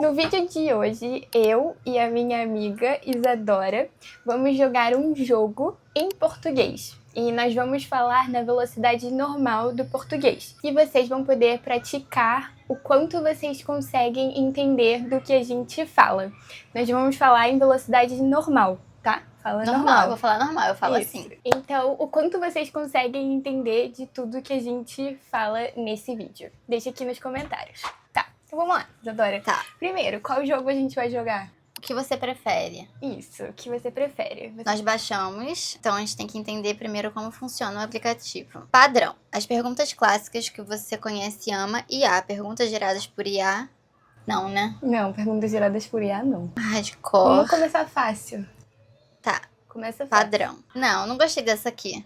No vídeo de hoje, eu e a minha amiga Isadora vamos jogar um jogo em português. E nós vamos falar na velocidade normal do português. E vocês vão poder praticar o quanto vocês conseguem entender do que a gente fala. Nós vamos falar em velocidade normal, tá? Fala normal. Eu vou falar normal, eu falo Isso. assim. Então, o quanto vocês conseguem entender de tudo que a gente fala nesse vídeo? Deixa aqui nos comentários. Tá, então vamos lá, Isadora. Tá. Primeiro, qual jogo a gente vai jogar? O que você prefere? Isso, o que você prefere? Nós baixamos, então a gente tem que entender primeiro como funciona o aplicativo. Padrão. As perguntas clássicas que você conhece e ama. IA. Perguntas geradas por IA. Não, né? Não, perguntas geradas por IA, não. Hardcore. Vamos começar fácil. Tá. Começa fácil. Padrão. Não gostei dessa aqui.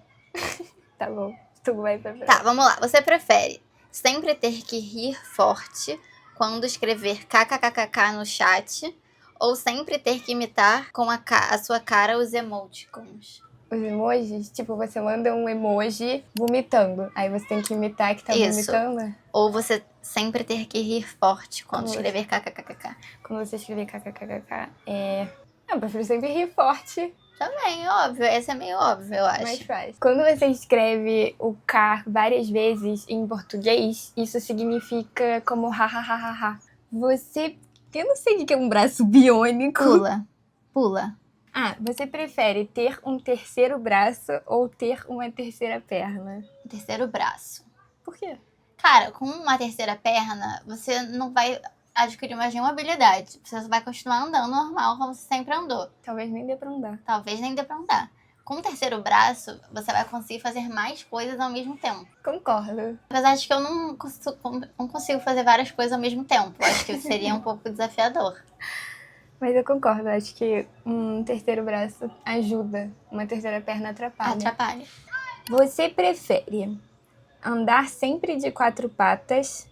Tá bom, tu vai pra frente. Tá, vamos lá. Você prefere sempre ter que rir forte quando escrever kkkk no chat ou sempre ter que imitar com a sua cara os emoticons? Os emojis, tipo, você manda um emoji vomitando. Aí você tem que imitar que tá Isso. vomitando. Ou você sempre ter que rir forte quando Como escrever kkkk? Quando você escrever kkkk, eu prefiro sempre rir forte, Também, óbvio. Esse é meio óbvio, eu acho. mais fácil. Quando você escreve o K várias vezes em português, isso significa como ha. Eu não sei o que é um braço biônico. Pula. Ah, você prefere ter um terceiro braço ou ter uma terceira perna? O terceiro braço. Por quê? Cara, com uma terceira perna, você não vai adquirir mais nenhuma habilidade. Você vai continuar andando normal, como você sempre andou. Talvez nem dê pra andar. Talvez nem dê pra andar. Com o terceiro braço, você vai conseguir fazer mais coisas ao mesmo tempo. Concordo. Apesar de que eu não consigo fazer várias coisas ao mesmo tempo. Eu acho que seria um pouco desafiador. Mas eu concordo, acho que um terceiro braço ajuda, uma terceira perna atrapalha. Atrapalha. Você prefere andar sempre de quatro patas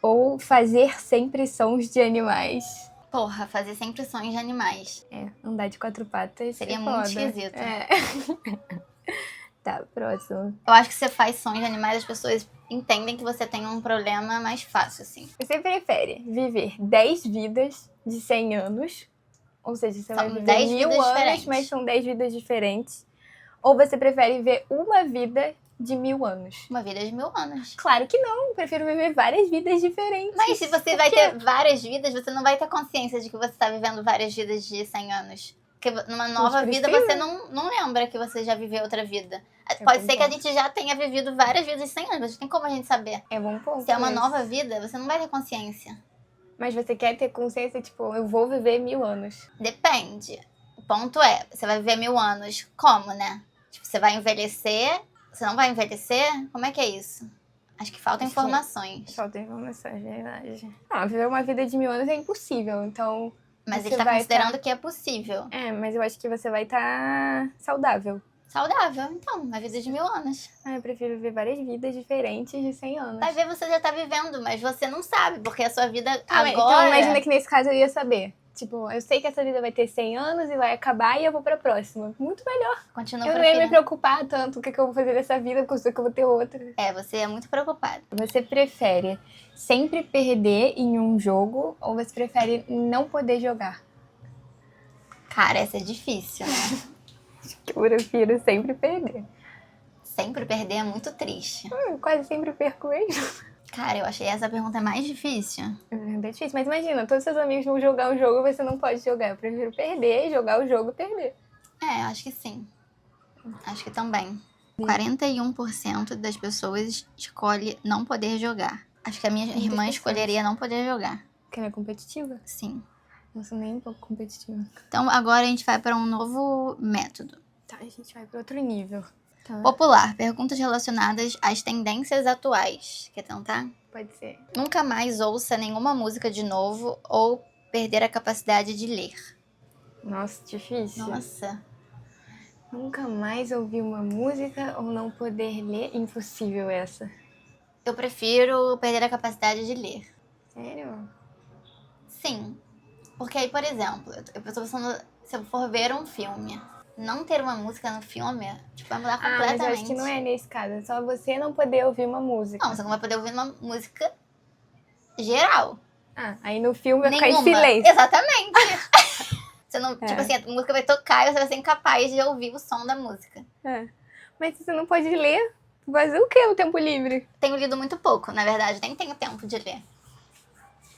ou fazer sempre sons de animais? Porra, fazer sempre sons de animais. Andar de quatro patas Seria é muito foda. esquisito. Tá, próximo. Eu acho que você faz sons de animais, as pessoas entendem que você tem um problema mais fácil, assim. Você prefere viver 10 vidas de 100 anos, ou seja, você vai São viver 10 1000 vidas anos, diferentes. mas são 10 vidas diferentes, ou você prefere viver uma vida de 1000 anos? Uma vida de 1000 anos. Claro que não, prefiro viver várias vidas diferentes. Mas se você vai ter várias vidas, você não vai ter consciência de que você tá vivendo várias vidas de 100 anos. Porque numa nova vida precisa. você não lembra que você já viveu outra vida. É Pode bom ser que a ponto. gente já tenha vivido várias vidas de 100 anos, mas não tem como a gente saber. É bom ponto. Se é uma esse. nova vida, você não vai ter consciência. Mas você quer ter consciência, tipo, eu vou viver 1000 anos. Depende. O ponto é, você vai viver 1000 anos como, né? Tipo, você vai envelhecer, você não vai envelhecer? Como é que é isso? Acho que faltam Acho que- informações. Falta informações, verdade. Não, viver uma vida de 1000 anos é impossível, então... Mas você ele tá vai considerando que é possível. Mas eu acho que você vai estar saudável. Saudável, então, uma vida de 1000 anos. Eu prefiro viver várias vidas diferentes de 100 anos. Vai ver, você já tá vivendo, mas você não sabe, porque a sua vida Então agora... imagina que nesse caso eu ia saber. Tipo, eu sei que essa vida vai ter 100 anos e vai acabar e eu vou pra próxima. Muito melhor. Continua Eu não ia me preferindo. preocupar tanto o que eu vou fazer dessa vida, porque eu sei que eu vou ter outra. Você é muito preocupado. Você prefere sempre perder em um jogo ou você prefere não poder jogar? Cara, essa é difícil, né? Eu prefiro sempre perder. Sempre perder é muito triste. Eu quase sempre perco mesmo. Cara, eu achei essa pergunta mais difícil. É difícil, mas imagina, todos seus amigos vão jogar um jogo e você não pode jogar. Eu prefiro perder, jogar o jogo e perder. Acho que sim. Acho que também. 41% das pessoas escolhe não poder jogar. Acho que a minha irmã pessoas. escolheria não poder jogar. Porque ela é competitiva? Sim. Não sou nem um pouco competitiva. Então agora a gente vai para um novo método. Tá, a gente vai para outro nível. Tá. Popular. Perguntas relacionadas às tendências atuais. Quer tentar? Pode ser. Nunca mais ouça nenhuma música de novo ou perder a capacidade de ler. Nossa, difícil. Nossa. Nunca mais ouvir uma música ou não poder ler? Impossível essa. Eu prefiro perder a capacidade de ler. Sério? Sim. Porque aí, por exemplo, eu tô pensando, se eu for ver um filme, não ter uma música no filme, tipo, vai mudar completamente. Mas eu acho que não é nesse caso. É só você não poder ouvir uma música. Não, você não vai poder ouvir uma música geral. Ah, aí no filme vai ficar em Nenhuma. silêncio. Exatamente. Você não, É. tipo assim, a música vai tocar e você vai ser incapaz de ouvir o som da música. É. Mas você não pode ler, fazer o que no tempo livre? Tenho lido muito pouco, na verdade, nem tenho tempo de ler.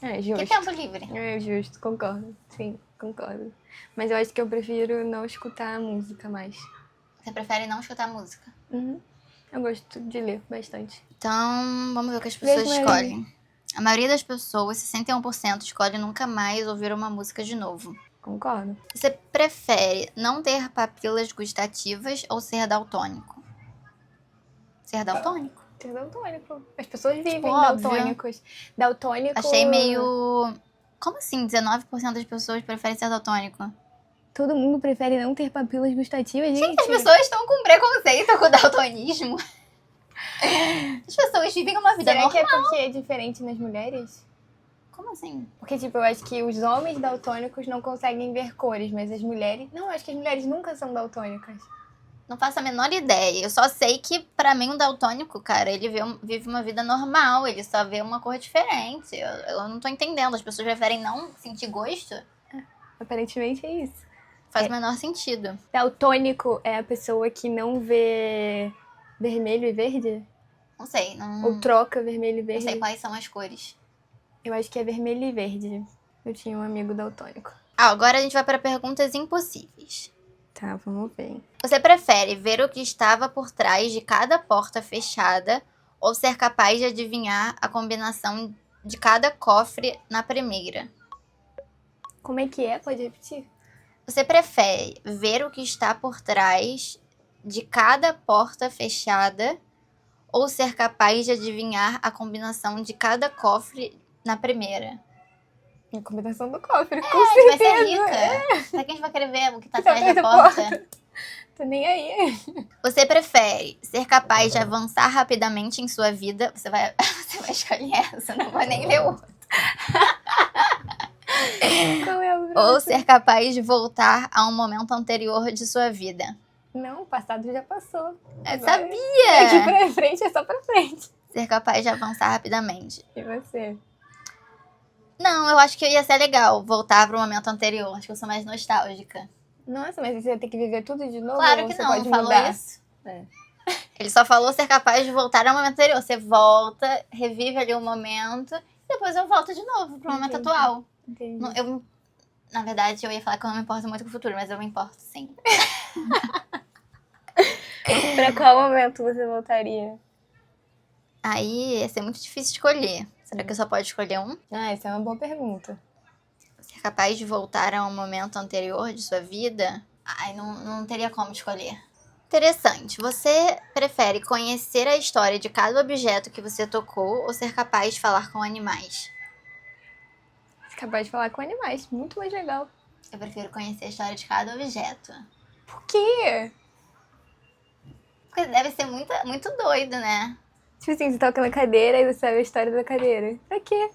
É Que justo. tempo livre? É justo, concordo. Sim, concordo. Mas eu acho que eu prefiro não escutar a música mais. Você prefere não escutar música? Uhum. Eu gosto de ler bastante. Então, vamos ver o que as pessoas Mesmo escolhem. A maioria das pessoas, 61%, escolhe nunca mais ouvir uma música de novo. Concordo. Você prefere não ter papilas gustativas ou ser daltônico? Ser daltônico? Ser daltônico. As pessoas vivem óbvio. daltônicos. Daltônico. Achei meio... Como assim 19% das pessoas preferem ser daltônico? Todo mundo prefere não ter papilas gustativas, gente. As pessoas estão com preconceito com o daltonismo. As pessoas vivem uma vida Será normal. que é porque é diferente nas mulheres? Como assim? Porque, tipo, eu acho que os homens daltônicos não conseguem ver cores, mas as mulheres... Não, eu acho que as mulheres nunca são daltônicas. Não faço a menor ideia. Eu só sei que, pra mim, um daltônico, cara, ele vive uma vida normal. Ele só vê uma cor diferente. Eu não tô entendendo. As pessoas preferem não sentir gosto? Aparentemente é isso. Faz o menor sentido. Daltônico é a pessoa que não vê vermelho e verde? Não sei. Não, Ou troca vermelho e não verde? sei quais são as cores. Eu acho que é vermelho e verde. Eu tinha um amigo daltônico. Agora a gente vai para perguntas impossíveis. Tá, vamos ver. Você prefere ver o que estava por trás de cada porta fechada ou ser capaz de adivinhar a combinação de cada cofre na primeira? Como é que é? Pode repetir? Você prefere ver o que está por trás de cada porta fechada ou ser capaz de adivinhar a combinação de cada cofre na primeira? A combinação do cofre, com A gente vai ser certeza. rica. Será que a gente vai querer ver o que tá Tá atrás da atrás da porta? Tô nem aí. Você prefere ser capaz de avançar rapidamente em sua vida? Você vai escolher essa, não vou nem ler outra. Qual é a Ou próxima? ser capaz de voltar a um momento anterior de sua vida? Não, o passado já passou. Eu Agora, Daqui sabia! pra frente é só pra frente. Ser capaz de avançar rapidamente. E você? Não, eu acho que ia ser legal voltar pro momento anterior. Acho que eu sou mais nostálgica. Nossa, mas você vai ter que viver tudo de novo? Claro ou que você não, pode não falou mudar? isso. É. Ele só falou ser capaz de voltar ao momento anterior. Você volta, revive ali o momento, e depois eu volto de novo pro momento Entendi. atual. Entendi. Na verdade, eu ia falar que eu não me importo muito com o futuro, mas eu me importo sim. Pra qual momento você voltaria? Aí ia ser muito difícil escolher. Será que eu só pode escolher um? Ah, essa é uma boa pergunta. Ser capaz de voltar a um momento anterior de sua vida? Ai, não teria como escolher. Interessante. Você prefere conhecer a história de cada objeto que você tocou ou ser capaz de falar com animais? Capaz de falar com animais, muito mais legal. Eu prefiro conhecer a história de cada objeto. Por quê? Porque deve ser muito doido, né? Tipo assim, você toca na cadeira e você sabe a história da cadeira. Pra quê?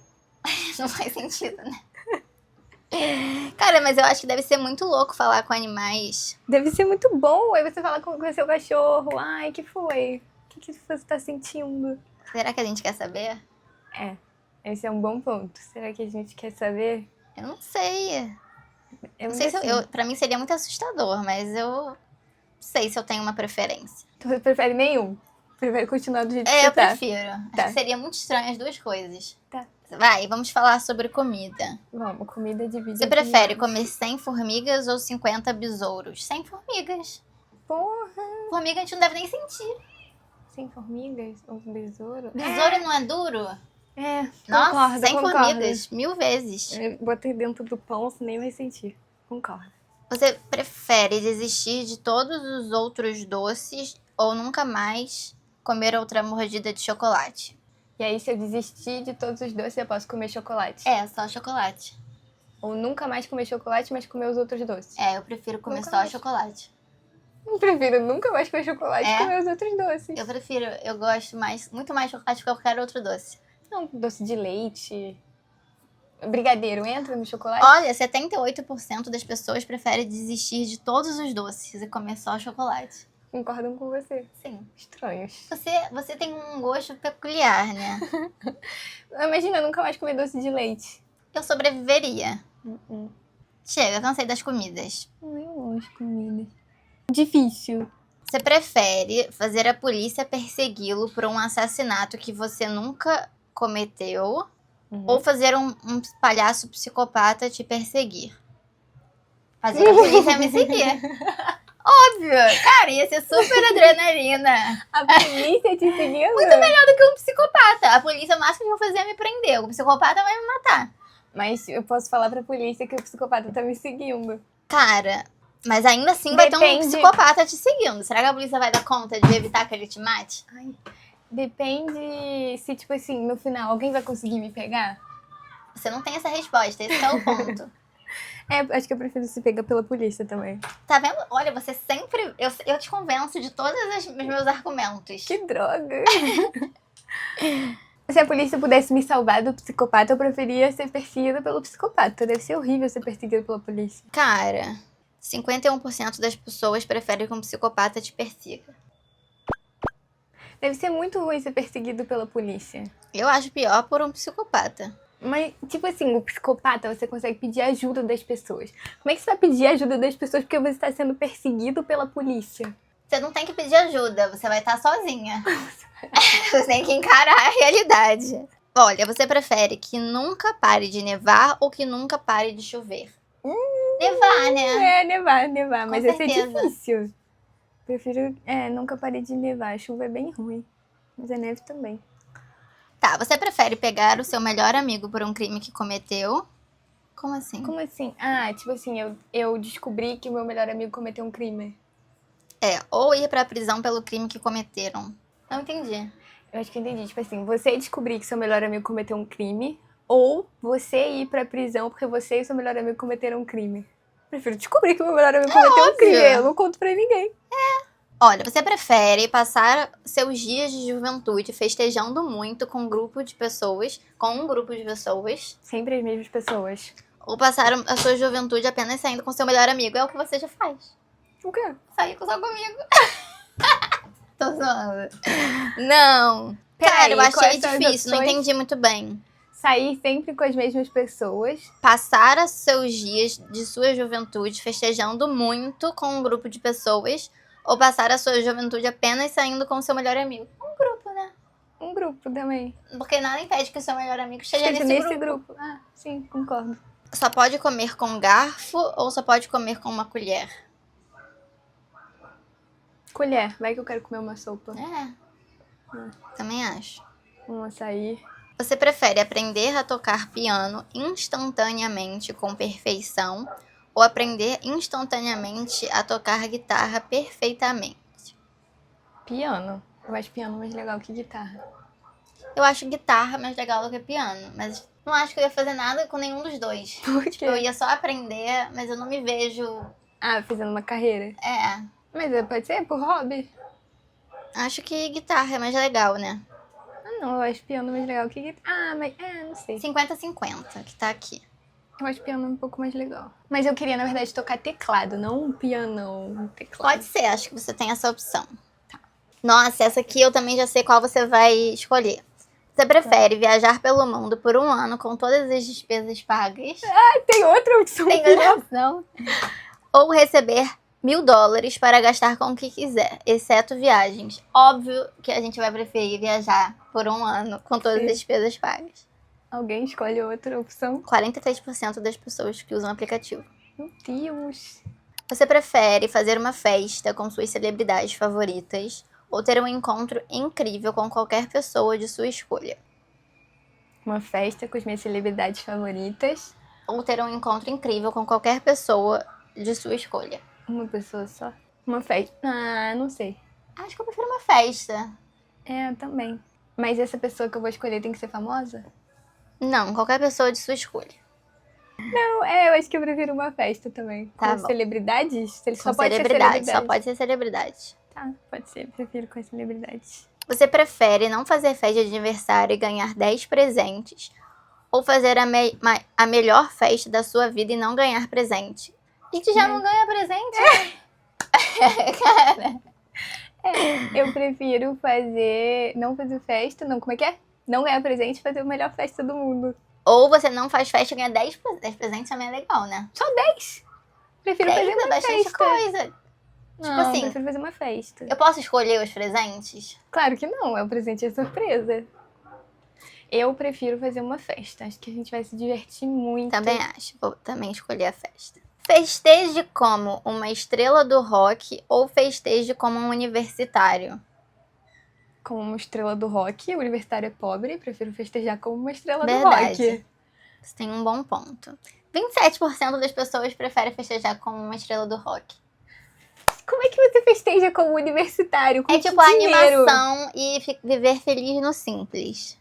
Não faz sentido, né? Cara, mas eu acho que deve ser muito louco falar com animais. Deve ser muito bom. Aí você fala com o seu cachorro. Ai, que foi? O que você tá sentindo? Será que a gente quer saber? É, esse é um bom ponto. Será que a gente quer saber? Eu não sei. Eu Não sei se assim. pra mim seria muito assustador, mas eu não sei se eu tenho uma preferência. Então você prefere nenhum? Prefere continuar do jeito que É, você eu tá? prefiro. Tá. Acho que seria muito estranho as duas coisas. Tá. Vai, vamos falar sobre comida. Vamos, comida divide. Você prefere opiniões. comer 100 formigas ou 50 besouros? 100 formigas. Porra! Formiga a gente não deve nem sentir. Sem formigas? Ou besouro? Besouro não é duro? É, Nossa, concordo, 100 concordo. formigas. 1000 vezes. Botei dentro do pão, você nem vai sentir. Concordo. Você prefere desistir de todos os outros doces ou nunca mais comer outra mordida de chocolate? E aí, se eu desistir de todos os doces, eu posso comer chocolate. É, só chocolate. Ou nunca mais comer chocolate, mas comer os outros doces. É, eu prefiro comer Nunca só mais. chocolate. Eu prefiro nunca mais comer chocolate É? e comer os outros doces. Eu gosto muito mais de chocolate que qualquer outro doce. Não, doce de leite. Brigadeiro entra no chocolate? Olha, 78% das pessoas preferem desistir de todos os doces e comer só chocolate. Concordam com você. Sim. Estranhos. Você tem um gosto peculiar, né? Imagina nunca mais comer doce de leite. Eu sobreviveria. Uhum. Chega, cansei das comidas. Eu gosto de comida. Difícil. Você prefere fazer a polícia persegui-lo por um assassinato que você nunca cometeu ou fazer um palhaço psicopata te perseguir? Fazer a polícia me seguir. Óbvio! Cara, ia ser super adrenalina. A polícia te seguindo? Muito melhor do que um psicopata. A polícia, o máximo que vão fazer é me prender. O psicopata vai me matar. Mas eu posso falar pra polícia que o psicopata tá me seguindo. Cara, mas ainda assim vai ter um Depende. psicopata te seguindo. Será que a polícia vai dar conta de evitar que ele te mate? Ai, depende se, tipo assim, no final alguém vai conseguir me pegar. Você não tem essa resposta, esse é o ponto. Acho que eu prefiro ser pega pela polícia também. Tá vendo? Olha, você sempre... Eu te convenço de todos os meus argumentos. Que droga! Se a polícia pudesse me salvar do psicopata, eu preferia ser perseguida pelo psicopata. Deve ser horrível ser perseguida pela polícia. Cara, 51% das pessoas preferem que um psicopata te persiga. Deve ser muito ruim ser perseguido pela polícia. Eu acho pior por um psicopata. Mas, tipo assim, o psicopata, você consegue pedir ajuda das pessoas. Como é que você vai pedir ajuda das pessoas porque você está sendo perseguido pela polícia? Você não tem que pedir ajuda, você vai estar sozinha. Você tem que encarar a realidade. Olha, você prefere que nunca pare de nevar ou que nunca pare de chover? Nevar, né? Nevar. Mas esse é certeza. difícil. Prefiro, nunca parei de nevar. A chuva é bem ruim. Mas a neve também. Tá, você prefere pegar o seu melhor amigo por um crime que cometeu? Como assim? Como assim? Ah, tipo assim, eu descobri que o meu melhor amigo cometeu um crime. Ou ir pra prisão pelo crime que cometeram. Não entendi. Eu acho que eu entendi. Tipo assim, você descobrir que seu melhor amigo cometeu um crime, ou você ir pra prisão porque você e seu melhor amigo cometeram um crime. Prefiro descobrir que o meu melhor amigo cometeu um crime. Eu não conto pra ninguém. Olha, você prefere passar seus dias de juventude festejando muito com um grupo de pessoas, Sempre as mesmas pessoas. ou passar a sua juventude apenas saindo com seu melhor amigo? É o que você já faz. O quê? Sair só comigo. Tô zoando. Não. Peraí, Cara, eu achei quais são as difícil, não opções? entendi muito bem. Sair sempre com as mesmas pessoas. Passar os seus dias de sua juventude festejando muito com um grupo de pessoas ou passar a sua juventude apenas saindo com o seu melhor amigo? Um grupo, né? Um grupo também. Porque nada impede que o seu melhor amigo esteja Esteja nesse nesse grupo. grupo. Ah, sim, concordo. Só pode comer com garfo ou só pode comer com uma colher? Colher, vai que eu quero comer uma sopa. Também acho. Um açaí. Você prefere aprender a tocar piano instantaneamente com perfeição ou aprender instantaneamente a tocar guitarra perfeitamente? Piano. Eu acho piano mais legal que guitarra. Eu acho guitarra mais legal do que piano, mas não acho que eu ia fazer nada com nenhum dos dois. Por quê? Tipo, eu ia só aprender, mas eu não me vejo... Fazendo uma carreira. Mas pode ser por hobby. Acho que guitarra é mais legal, né? Não, eu acho piano mais legal que guitarra. Mas, não sei. 50-50, que tá aqui. Eu acho piano um pouco mais legal. Mas eu queria, na verdade, tocar teclado, não um piano, um teclado. Pode ser, acho que você tem essa opção. Tá. Nossa, essa aqui eu também já sei qual você vai escolher. Você prefere viajar pelo mundo por um ano com todas as despesas pagas? Tem outra opção. Tem outra opção. Ou receber $1.000 para gastar com o que quiser, exceto viagens. Óbvio que a gente vai preferir viajar por um ano com todas as despesas pagas. Alguém escolhe outra opção? 43% das pessoas que usam o aplicativo. Meu Deus. Você prefere fazer uma festa com suas celebridades favoritas ou ter um encontro incrível com qualquer pessoa de sua escolha? Uma festa com as minhas celebridades favoritas. Ou ter um encontro incrível com qualquer pessoa de sua escolha? Uma pessoa só? Uma festa. Não sei. Acho que eu prefiro uma festa. Também. Mas essa pessoa que eu vou escolher tem que ser famosa? Não, qualquer pessoa de sua escolha. Não, eu acho que eu prefiro uma festa também. Tá com bom. celebridades? Com Só pode ser celebridade, celebridade. só pode ser celebridade. Tá, pode ser. Prefiro com as celebridades. Você prefere não fazer festa de aniversário e ganhar 10 presentes ou fazer a melhor festa da sua vida e não ganhar presente? A gente já não ganha presente, né? Cara. Eu prefiro não fazer festa, não, como é que é? Não ganhar presente e fazer a melhor festa do mundo. Ou você não faz festa e ganha 10 presentes, também é legal, né? Só 10? Prefiro 10 fazer é uma bastante festa. coisa. Não, assim, prefiro fazer uma festa. Eu posso escolher os presentes? Claro que não, é o presente é surpresa. Eu prefiro fazer uma festa. Acho que a gente vai se divertir muito. Também acho. Vou também escolher a festa. Festeje como uma estrela do rock ou festeje como um universitário? Como uma estrela do rock, o universitário é pobre, prefiro festejar como uma estrela do Verdade. rock. Você tem um bom ponto. 27% das pessoas preferem festejar como uma estrela do rock. Como é que você festeja como universitário? Com É que tipo a dinheiro? animação e viver feliz no simples.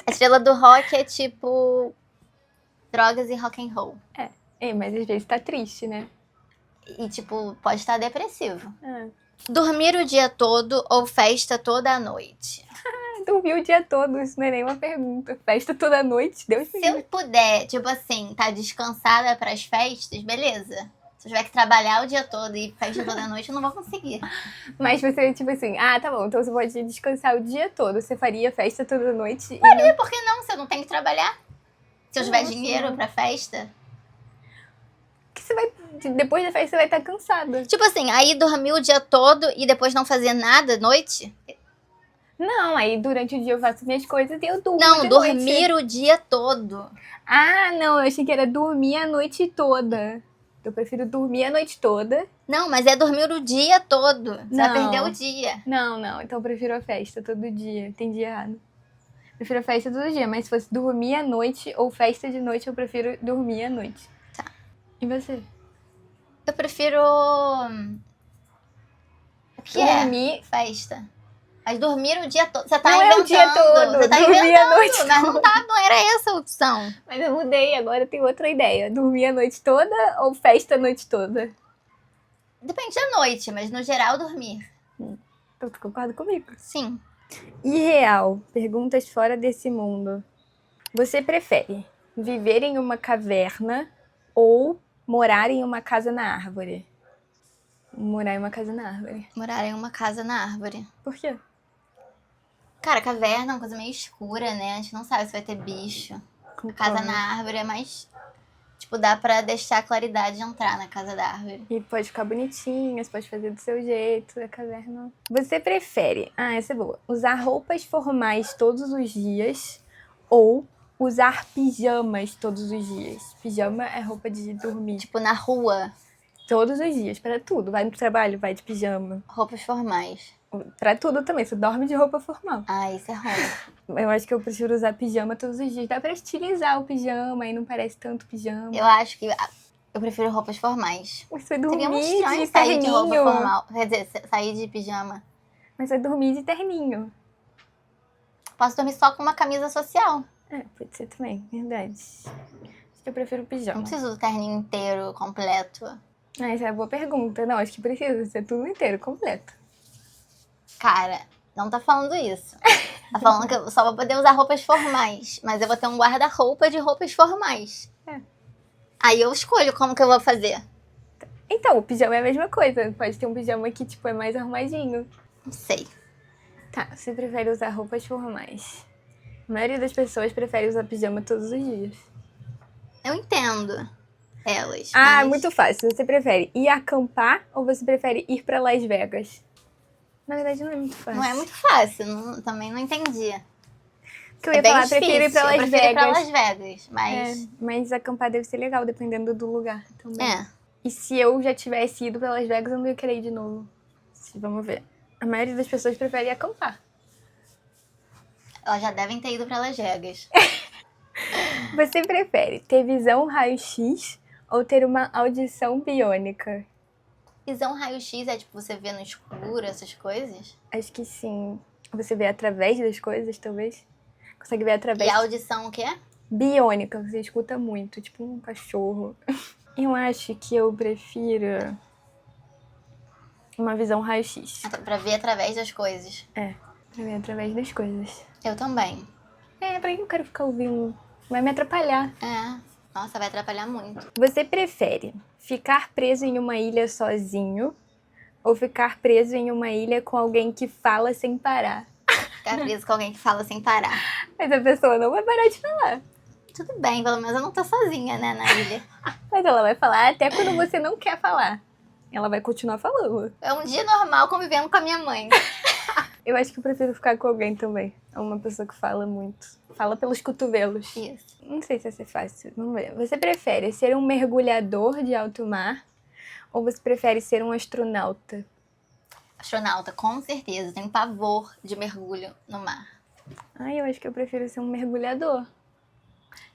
A estrela do rock é tipo drogas e rock and roll. É, mas às vezes tá triste, né? E tipo, pode estar depressivo. Ah. Dormir o dia todo ou festa toda a noite? Dormir o dia todo, isso não é nem uma pergunta. Festa toda noite, Deus me Se eu livre. puder, tipo assim, tá descansada pras festas, beleza. Se eu tiver que trabalhar o dia todo e festa toda noite, eu não vou conseguir. Mas você, tipo assim, tá bom, então você pode descansar o dia todo. Você faria festa toda noite E por que não? Se eu não tenho que trabalhar? Se eu tiver Nossa, dinheiro não. pra festa? que você vai. Depois da festa você vai estar cansada. Tipo assim, aí dormir o dia todo e depois não fazer nada à noite? Não, aí durante o dia eu faço minhas coisas e eu durmo. Não, de dormir noite. o dia todo. Ah, não, eu achei que era dormir a noite toda. Eu prefiro dormir a noite toda. Não, mas é dormir o dia todo. Você vai Não. perder o dia. Não, então eu prefiro a festa todo dia. Entendi errado. Prefiro a festa todo dia, mas se fosse dormir à noite ou festa de noite, eu prefiro dormir à noite. Tá. E você? Eu prefiro. O que Dormir. é festa? Mas dormir o dia todo. Você tá Não inventando. é o dia todo, Você tá dormir a inventando. noite Mas não, toda. tá, não era essa a opção. Mas eu mudei, agora eu tenho outra ideia. Dormir a noite toda ou festa a noite toda? Depende da noite, mas no geral dormir. Então tu concorda comigo? Sim. Irreal. Perguntas fora desse mundo. Você prefere viver em uma caverna ou morar em uma casa na árvore? Morar em uma casa na árvore. Morar em uma casa na árvore. Por quê? Cara, caverna é uma coisa meio escura, né? A gente não sabe se vai ter bicho. Casa na árvore é mais. Tipo, dá pra deixar a claridade entrar na casa da árvore. E pode ficar bonitinha, você pode fazer do seu jeito, a caverna. Você prefere, essa é boa, usar roupas formais todos os dias ou usar pijamas todos os dias? Pijama é roupa de dormir. Tipo, na rua, Todos os dias, pra tudo. Vai no trabalho, vai de pijama. roupas formais. Pra tudo também, você dorme de roupa formal. Ah, isso é ruim. Eu acho que eu prefiro usar pijama todos os dias. Dá pra estilizar o pijama e não parece tanto pijama. Eu acho que eu prefiro roupas formais. Você Seria muito dormir estranho de sair de roupa terninho. formal. Quer dizer, sair de pijama. Mas vai dormir de terninho. Posso dormir só com uma camisa social. Pode ser também, verdade. Acho que eu prefiro pijama. Não preciso do terninho inteiro, completo. Essa é uma boa pergunta. Não, acho que precisa ser tudo inteiro, completo. Cara, não tá falando isso. Tá falando que eu só vou poder usar roupas formais. Mas eu vou ter um guarda-roupa de roupas formais. Aí eu escolho como que eu vou fazer. Então, o pijama é a mesma coisa. Pode ter um pijama que, tipo, é mais arrumadinho. Não sei. Tá, você prefere usar roupas formais. A maioria das pessoas prefere usar pijama todos os dias. Eu entendo elas. Ah, mas muito fácil. Você prefere ir acampar ou você prefere ir pra Las Vegas? Na verdade, não é muito fácil. Não é muito fácil. Também não entendi. Que eu ia bem falar, difícil. prefiro ir pra Las Eu prefiro ir pra Vegas. Las Vegas. Mas. Mas acampar deve ser legal, dependendo do lugar também. É. E se eu já tivesse ido pra Las Vegas, eu não ia querer ir de novo. Vamos ver. A maioria das pessoas prefere acampar. Elas já devem ter ido pra Las Vegas. Você prefere ter visão raio-x ou ter uma audição biônica? Visão raio-x é tipo você vê no escuro, essas coisas? Acho que sim. Você vê através das coisas, talvez? Consegue ver E através. a audição o quê? Biônica, você escuta muito, tipo um cachorro. Eu acho que eu prefiro uma visão raio-x. Pra ver através das coisas. Pra ver através das coisas. Eu também. Pra que eu quero ficar ouvindo? Vai me atrapalhar. É. Nossa, vai atrapalhar muito. Você prefere ficar preso em uma ilha sozinho ou ficar preso em uma ilha com alguém que fala sem parar? ficar preso com alguém que fala sem parar. Mas a pessoa não vai parar de falar. Tudo bem, pelo menos eu não tô sozinha, né, na ilha. Mas ela vai falar até quando você não quer falar. Ela vai continuar falando. É um dia normal convivendo com a minha mãe. Eu acho que eu prefiro ficar com alguém também. É uma pessoa que fala muito. Fala pelos cotovelos. Isso. Não sei se vai ser fácil. Vamos ver. Você prefere ser um mergulhador de alto mar ou você prefere ser um astronauta? Astronauta, com certeza. Tenho pavor de mergulho no mar. Ai, eu acho que eu prefiro ser um mergulhador.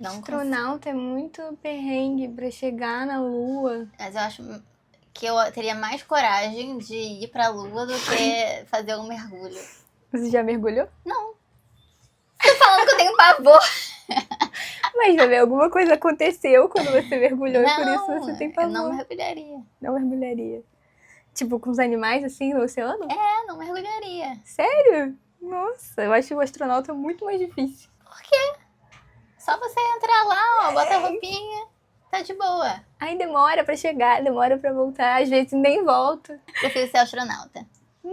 Não Astronauta é muito perrengue pra chegar na Lua. Mas eu acho que eu teria mais coragem de ir pra Lua do que fazer um mergulho. Você já mergulhou? Não. Tô falando que eu tenho pavor. Mas vai ver, alguma coisa aconteceu quando você mergulhou e por isso você tem eu pavor. não mergulharia. Não mergulharia. Tipo, com os animais assim no oceano? É, não mergulharia. Sério? Nossa, eu acho o astronauta muito mais difícil. Por quê? Só você entrar lá, ó, bota a roupinha, tá de boa. Aí demora pra chegar, demora pra voltar, às vezes nem volta. Prefiro ser astronauta.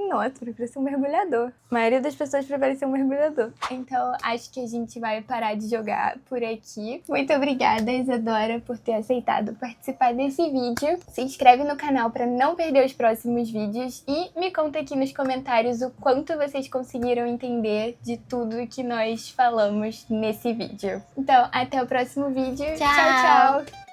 Nossa, eu prefiro ser um mergulhador. A maioria das pessoas prefere ser um mergulhador. Então, acho que a gente vai parar de jogar por aqui. Muito obrigada, Isadora, por ter aceitado participar desse vídeo. Se inscreve no canal para não perder os próximos vídeos. E me conta aqui nos comentários o quanto vocês conseguiram entender de tudo que nós falamos nesse vídeo. Então, até o próximo vídeo. Tchau. Tchau, tchau!